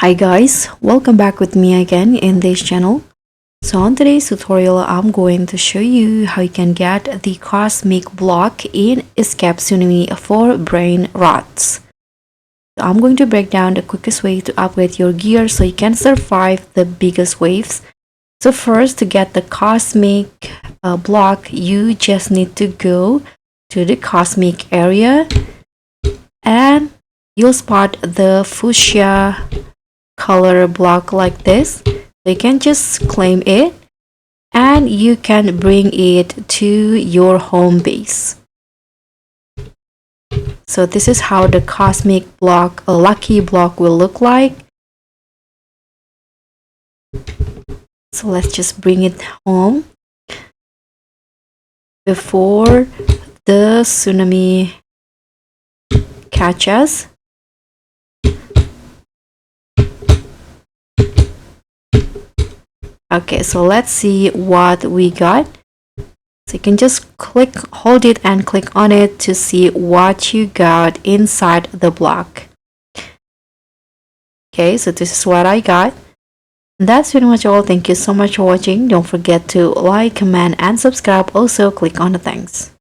Hi guys, welcome back with me again in this channel. So on today's tutorial, I'm going to show you how you can get the cosmic block in Escape Tsunami for Brainrots. So I'm going to break down the quickest way to upgrade your gear so you can survive the biggest waves. So first, to get the cosmic block, you just need to go to the cosmic area and you'll spot the Fuchsia color block like this. So you can just claim it and you can bring it to your home base. So this is how the cosmic block, a lucky block, will look like. So let's just bring it home before the tsunami catch us. Okay, so let's see what we got. So you can just hold it and click on it to see what you got inside the block. Okay, so this is what I got. And that's pretty much all. Thank you so much for watching. Don't forget to like, comment, and subscribe. Also, click on the thanks.